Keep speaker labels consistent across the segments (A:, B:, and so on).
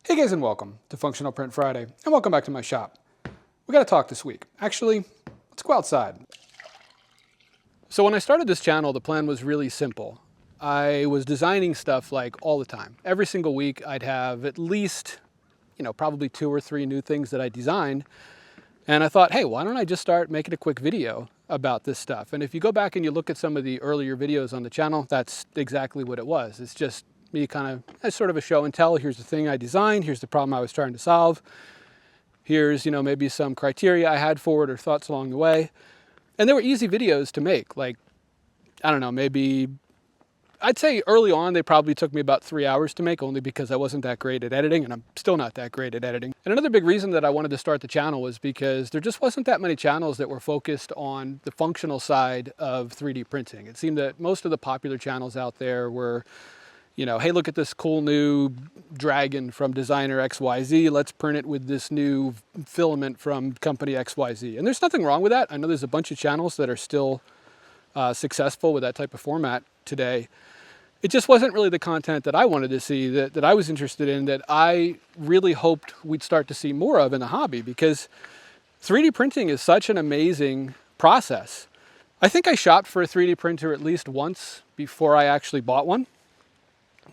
A: Hey guys, and welcome to Functional Print Friday, and welcome back to my shop. We got to talk this week. Actually, let's go outside. So when I started this channel, the plan was really simple. I was designing stuff like all the time. Every single week I'd have at least, probably 2 or 3 new things that I designed. And I thought, hey, why don't I just start making a quick video about this stuff? And if you go back and you look at some of the earlier videos on the channel, that's exactly what it was. It's just me kind of as sort of a show and tell. Here's the thing I designed. Here's the problem I was trying to solve. Here's, maybe some criteria I had for it or thoughts along the way. And they were easy videos to make. Like, I don't know, maybe I'd say early on, they probably took me about 3 hours to make, only because I wasn't that great at editing, and I'm still not that great at editing. And another big reason that I wanted to start the channel was because there just wasn't that many channels that were focused on the functional side of 3D printing. It seemed that most of the popular channels out there were, hey, look at this cool new dragon from designer XYZ. Let's print it with this new filament from company XYZ. And there's nothing wrong with that. I know there's a bunch of channels that are still successful with that type of format today. It just wasn't really the content that I wanted to see, that I was interested in, that I really hoped we'd start to see more of in the hobby, because 3D printing is such an amazing process. I think I shopped for a 3D printer at least once before I actually bought one.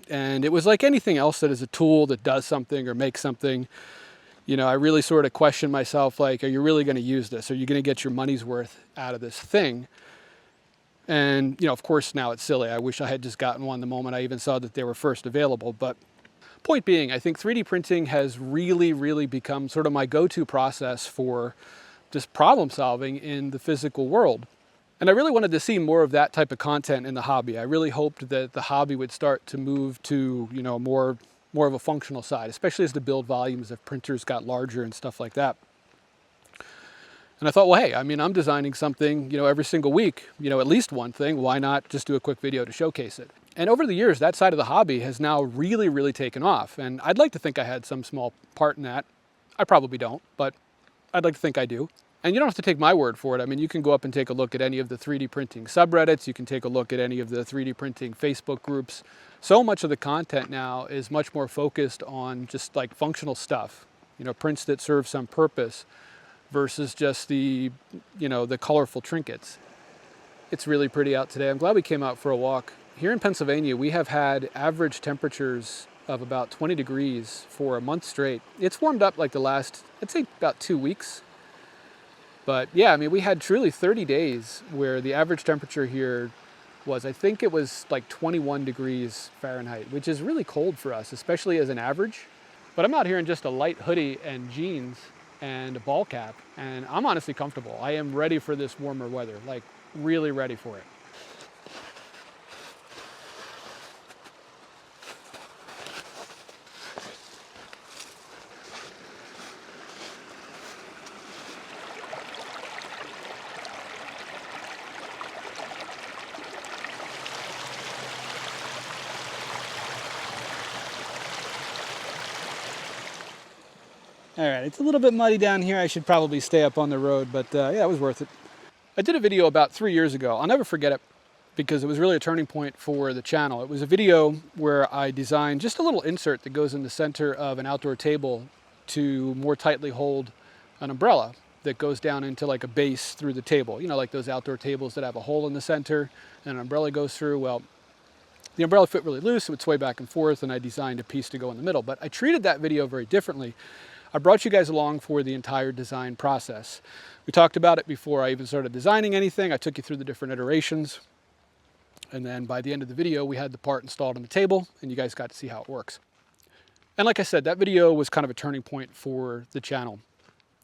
A: And it was like anything else that is a tool that does something or makes something. I really sort of questioned myself, like, are you really going to use this? Are you going to get your money's worth out of this thing? And, of course, now it's silly. I wish I had just gotten one the moment I even saw that they were first available. But point being, I think 3D printing has really, really become sort of my go-to process for just problem solving in the physical world. And I really wanted to see more of that type of content in the hobby. I really hoped that the hobby would start to move to, more of a functional side, especially as the build volumes of printers got larger and stuff like that. And I thought, well, hey, I'm designing something, every single week, at least one thing. Why not just do a quick video to showcase it? And over the years, that side of the hobby has now really, really taken off. And I'd like to think I had some small part in that. I probably don't, but I'd like to think I do. And you don't have to take my word for it. You can go up and take a look at any of the 3D printing subreddits. You can take a look at any of the 3D printing Facebook groups. So much of the content now is much more focused on just like functional stuff, prints that serve some purpose, versus just the colorful trinkets. It's really pretty out today. I'm glad we came out for a walk. Here in Pennsylvania, we have had average temperatures of about 20 degrees for a month straight. It's warmed up like the last, I'd say about 2 weeks. But yeah, we had truly 30 days where the average temperature here was, I think it was like 21 degrees Fahrenheit, which is really cold for us, especially as an average. But I'm out here in just a light hoodie and jeans and a ball cap, and I'm honestly comfortable. I am ready for this warmer weather, like really ready for it. All right, it's a little bit muddy down here. I should probably stay up on the road, but yeah, it was worth it. I did a video about 3 years ago. I'll never forget it because it was really a turning point for the channel. It was a video where I designed just a little insert that goes in the center of an outdoor table to more tightly hold an umbrella that goes down into like a base through the table. Like those outdoor tables that have a hole in the center and an umbrella goes through. Well, the umbrella fit really loose, it would sway back and forth, and I designed a piece to go in the middle. But I treated that video very differently. I brought you guys along for the entire design process. We talked about it before I even started designing anything. I took you through the different iterations. And then by the end of the video, we had the part installed on the table, and you guys got to see how it works. And like I said, that video was kind of a turning point for the channel.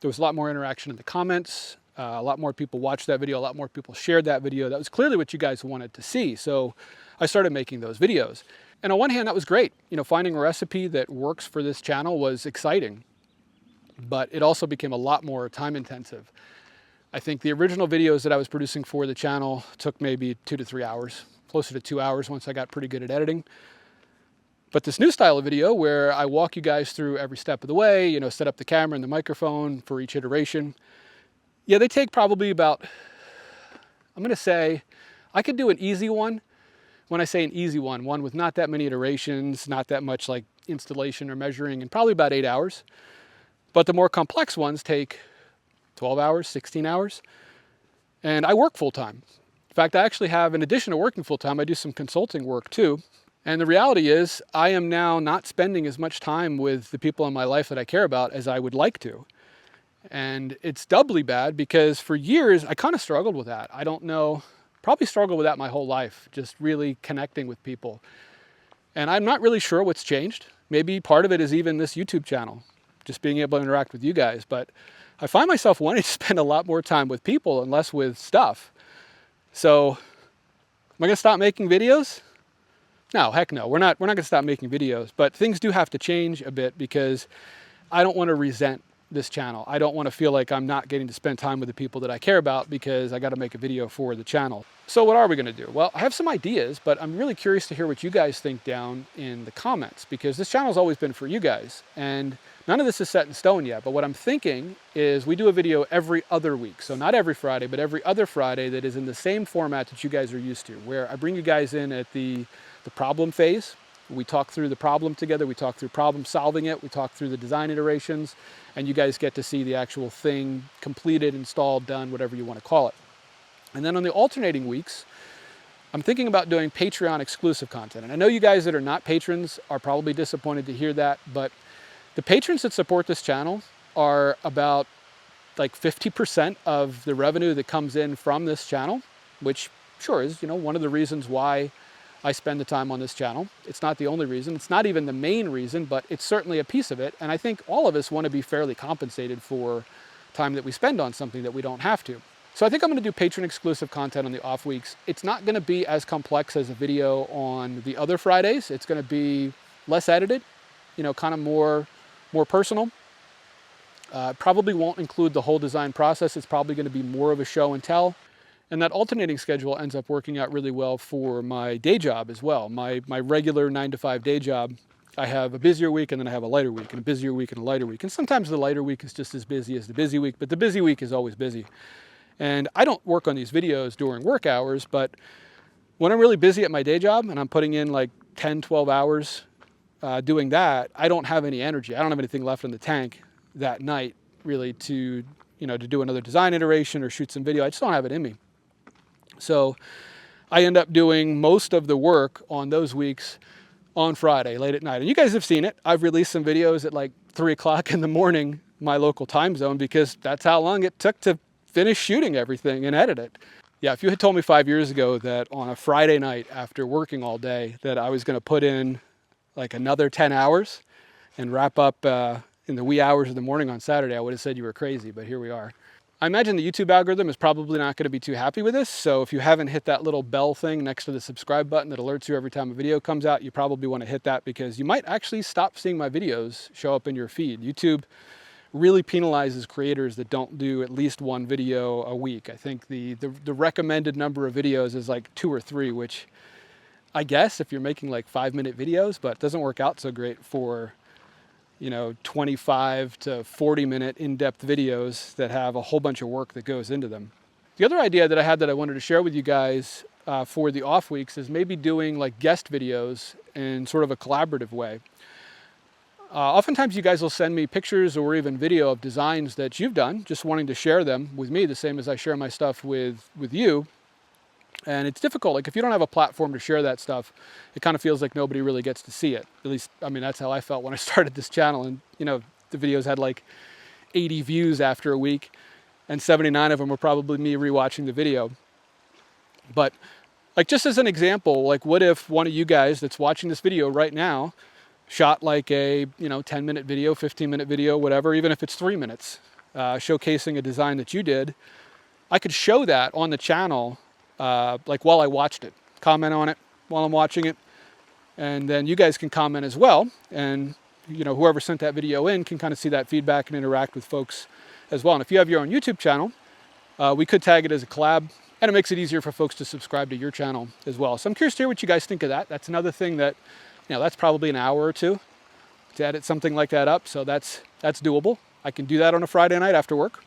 A: There was a lot more interaction in the comments. A lot more people watched that video. A lot more people shared that video. That was clearly what you guys wanted to see. So I started making those videos. And on one hand, that was great. Finding a recipe that works for this channel was exciting. But it also became a lot more time intensive. I think the original videos that I was producing for the channel took maybe 2 to 3 hours, closer to 2 hours once I got pretty good at editing. But this new style of video where I walk you guys through every step of the way, set up the camera and the microphone for each iteration, yeah, they take probably about, I'm gonna say, I could do an easy one. When I say an easy one with not that many iterations, not that much like installation or measuring in probably about 8 hours. But the more complex ones take 12 hours, 16 hours. And I work full time. In fact, I actually have, in addition to working full time, I do some consulting work too. And the reality is I am now not spending as much time with the people in my life that I care about as I would like to. And it's doubly bad because for years I kind of struggled with that. I don't know, probably struggled with that my whole life, just really connecting with people. And I'm not really sure what's changed. Maybe part of it is even this YouTube channel, just being able to interact with you guys. But I find myself wanting to spend a lot more time with people and less with stuff. So am I gonna stop making videos? No, heck no, we're not gonna stop making videos, but things do have to change a bit because I don't want to resent this channel. I don't want to feel like I'm not getting to spend time with the people that I care about because I got to make a video for the channel. So what are we going to do? Well, I have some ideas, but I'm really curious to hear what you guys think down in the comments because this channel's always been for you guys and none of this is set in stone yet. But what I'm thinking is we do a video every other week. So not every Friday, but every other Friday that is in the same format that you guys are used to, where I bring you guys in at the problem phase. We talk through the problem together, we talk through problem solving it, we talk through the design iterations, and you guys get to see the actual thing completed, installed, done, whatever you want to call it. And then on the alternating weeks, I'm thinking about doing Patreon exclusive content. And I know you guys that are not patrons are probably disappointed to hear that, but the patrons that support this channel are about like 50% of the revenue that comes in from this channel, which sure is, you know, one of the reasons why I spend the time on this channel. It's not the only reason. It's not even the main reason, but it's certainly a piece of it. And I think all of us want to be fairly compensated for time that we spend on something that we don't have to. So I think I'm going to do patron exclusive content on the off weeks. It's not going to be as complex as a video on the other Fridays. It's going to be less edited, you know, kind of more personal. Probably won't include the whole design process. It's probably going to be more of a show and tell. And that alternating schedule ends up working out really well for my day job as well. My regular 9-to-5 day job, I have a busier week and then I have a lighter week and a busier week and a lighter week. And sometimes the lighter week is just as busy as the busy week, but the busy week is always busy. And I don't work on these videos during work hours, but when I'm really busy at my day job and I'm putting in like 10, 12 hours doing that, I don't have any energy. I don't have anything left in the tank that night really to do another design iteration or shoot some video. I just don't have it in me. So I end up doing most of the work on those weeks on Friday, late at night. And you guys have seen it. I've released some videos at like 3 o'clock in the morning, my local time zone, because that's how long it took to finish shooting everything and edit it. Yeah, if you had told me 5 years ago that on a Friday night after working all day that I was going to put in like another 10 hours and wrap up in the wee hours of the morning on Saturday, I would have said you were crazy, but here we are. I imagine the YouTube algorithm is probably not going to be too happy with this, so if you haven't hit that little bell thing next to the subscribe button that alerts you every time a video comes out, you probably want to hit that because you might actually stop seeing my videos show up in your feed. YouTube really penalizes creators that don't do at least one video a week. I think the recommended number of videos is like 2 or 3, which I guess if you're making like 5-minute videos, but it doesn't work out so great for 25 to 40-minute in-depth videos that have a whole bunch of work that goes into them. The other idea that I had that I wanted to share with you guys for the off weeks is maybe doing like guest videos in sort of a collaborative way. Oftentimes you guys will send me pictures or even video of designs that you've done, just wanting to share them with me the same as I share my stuff with you. And it's difficult, like if you don't have a platform to share that stuff, it kind of feels like nobody really gets to see it. At least, I mean, that's how I felt when I started this channel. And the videos had like 80 views after a week and 79 of them were probably me rewatching the video. But like just as an example, like what if one of you guys that's watching this video right now shot like a 10-minute video, 15-minute video, whatever, even if it's 3 minutes, showcasing a design that you did. I could show that on the channel like while I watched it, comment on it while I'm watching it, and then you guys can comment as well, and whoever sent that video in can kind of see that feedback and interact with folks as well. And if you have your own YouTube channel, we could tag it as a collab, and it makes it easier for folks to subscribe to your channel as well. So I'm curious to hear what you guys think of that. That's another thing that that's probably an hour or 2 to edit something like that up, so that's doable. I can do that on a Friday night after work.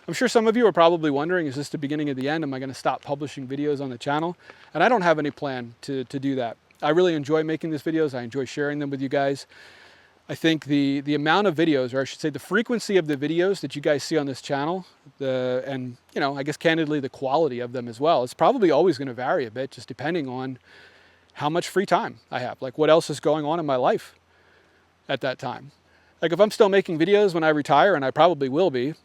A: I'm sure some of you are probably wondering, is this the beginning of the end? Am I going to stop publishing videos on the channel? And I don't have any plan to do that. I really enjoy making these videos. I enjoy sharing them with you guys. I think the amount of videos, or I should say the frequency of the videos that you guys see on this channel, and you know, I guess candidly the quality of them as well, it's probably always going to vary a bit just depending on how much free time I have, like what else is going on in my life at that time. Like if I'm still making videos when I retire, and I probably will be,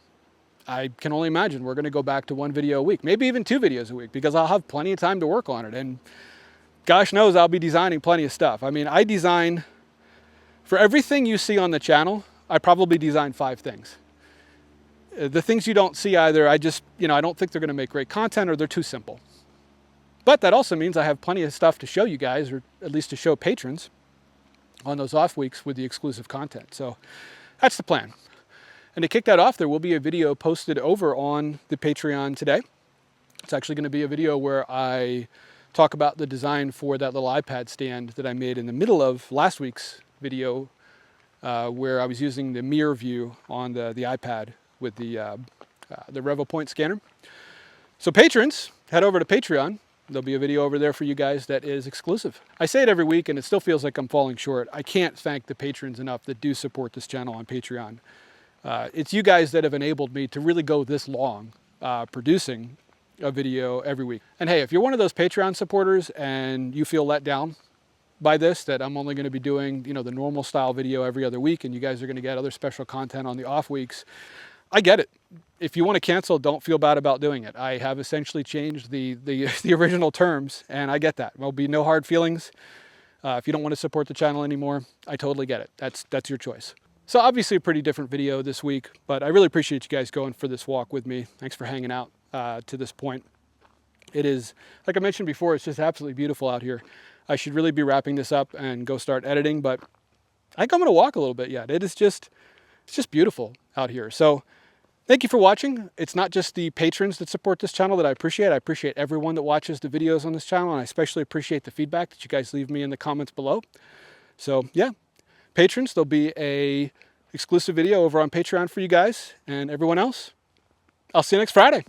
A: I can only imagine we're going to go back to 1 video a week, maybe even 2 videos a week, because I'll have plenty of time to work on it. And gosh knows I'll be designing plenty of stuff. I mean, I design, for everything you see on the channel, I probably design 5 things. The things you don't see either, I just, you know, I don't think they're going to make great content, or they're too simple. But that also means I have plenty of stuff to show you guys, or at least to show patrons on those off weeks with the exclusive content. So that's the plan. And to kick that off, there will be a video posted over on the Patreon today. It's actually going to be a video where I talk about the design for that little iPad stand that I made in the middle of last week's video, where I was using the mirror view on the iPad with the RevoPoint scanner. So patrons, head over to Patreon. There'll be a video over there for you guys that is exclusive. I say it every week and it still feels like I'm falling short. I can't thank the patrons enough that do support this channel on Patreon. It's you guys that have enabled me to really go this long producing a video every week. And hey, if you're one of those Patreon supporters and you feel let down by this, that I'm only going to be doing, you know, the normal style video every other week, and you guys are going to get other special content on the off weeks, I get it. If you want to cancel, don't feel bad about doing it. I have essentially changed the original terms, and I get that. There'll be no hard feelings. If you don't want to support the channel anymore, I totally get it. That's your choice. So obviously a pretty different video this week, but I really appreciate you guys going for this walk with me. Thanks for hanging out to this point. It is, like I mentioned before, it's just absolutely beautiful out here. I should really be wrapping this up and go start editing, but I think I'm going to walk a little bit yet. It's just beautiful out here. So thank you for watching. It's not just the patrons that support this channel that I appreciate. I appreciate everyone that watches the videos on this channel, and I especially appreciate the feedback that you guys leave me in the comments below. So yeah, patrons, there'll be a exclusive video over on Patreon for you guys, and everyone else, I'll see you next Friday.